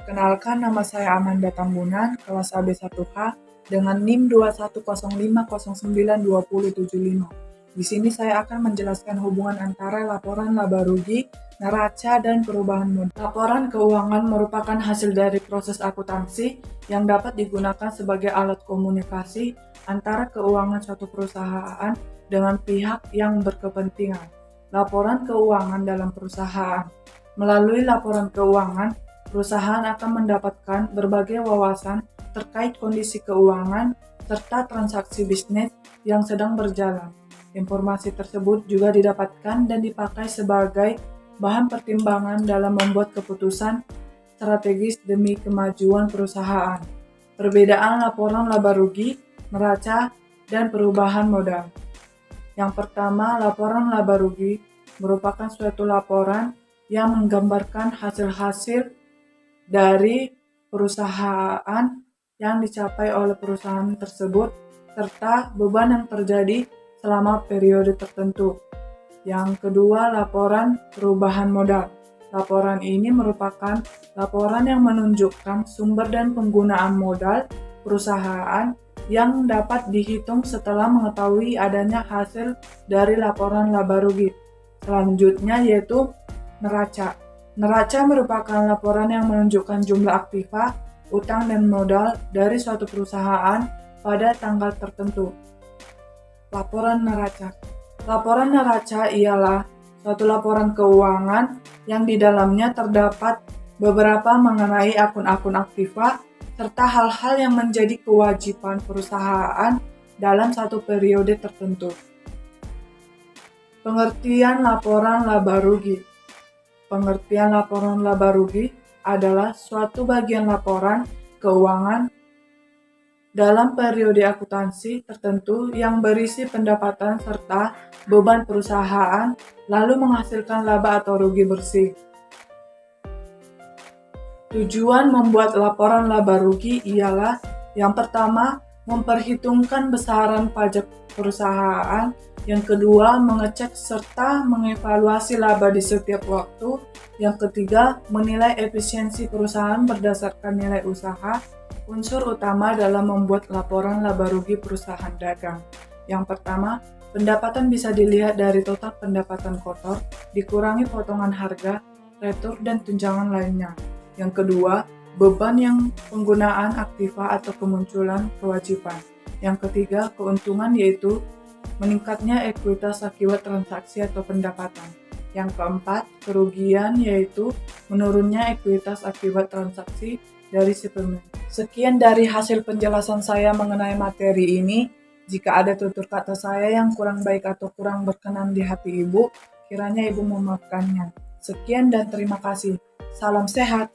Kenalkan, nama saya Amanda Tambunan, kelas AB1H dengan NIM 2105092075. Di sini saya akan menjelaskan hubungan antara laporan laba rugi, neraca, dan perubahan modal. Laporan keuangan merupakan hasil dari proses akuntansi yang dapat digunakan sebagai alat komunikasi antara keuangan suatu perusahaan dengan pihak yang berkepentingan. Laporan keuangan dalam perusahaan. Melalui laporan keuangan, perusahaan akan mendapatkan berbagai wawasan terkait kondisi keuangan serta transaksi bisnis yang sedang berjalan. Informasi tersebut juga didapatkan dan dipakai sebagai bahan pertimbangan dalam membuat keputusan strategis demi kemajuan perusahaan. Perbedaan laporan laba rugi, neraca, dan perubahan modal. Yang pertama, laporan laba rugi merupakan suatu laporan yang menggambarkan hasil-hasil dari perusahaan yang dicapai oleh perusahaan tersebut serta beban yang terjadi selama periode tertentu. Yang kedua, laporan perubahan modal. Laporan ini merupakan laporan yang menunjukkan sumber dan penggunaan modal perusahaan yang dapat dihitung setelah mengetahui adanya hasil dari laporan laba rugi. Selanjutnya yaitu neraca. Neraca merupakan laporan yang menunjukkan jumlah aktiva, utang, dan modal dari suatu perusahaan pada tanggal tertentu. Laporan neraca. Laporan neraca ialah suatu laporan keuangan yang di dalamnya terdapat beberapa mengenai akun-akun aktiva serta hal-hal yang menjadi kewajiban perusahaan dalam satu periode tertentu. Pengertian laporan laba rugi. Pengertian laporan laba rugi adalah suatu bagian laporan keuangan dalam periode akuntansi tertentu yang berisi pendapatan serta beban perusahaan lalu menghasilkan laba atau rugi bersih. Tujuan membuat laporan laba rugi ialah yang pertama, memperhitungkan besaran pajak perusahaan. Yang kedua, mengecek serta mengevaluasi laba di setiap waktu. Yang ketiga, menilai efisiensi perusahaan berdasarkan nilai usaha. Unsur utama dalam membuat laporan laba rugi perusahaan dagang. Yang pertama, pendapatan bisa dilihat dari total pendapatan kotor, dikurangi potongan harga, retur, dan tunjangan lainnya. Yang kedua, beban yang penggunaan aktiva atau kemunculan kewajiban. Yang ketiga, keuntungan yaitu meningkatnya ekuitas akibat transaksi atau pendapatan. Yang keempat, kerugian yaitu menurunnya ekuitas akibat transaksi dari si pemilik. Sekian dari hasil penjelasan saya mengenai materi ini. Jika ada tutur kata saya yang kurang baik atau kurang berkenan di hati Ibu, kiranya Ibu memaafkannya. Sekian dan terima kasih. Salam sehat.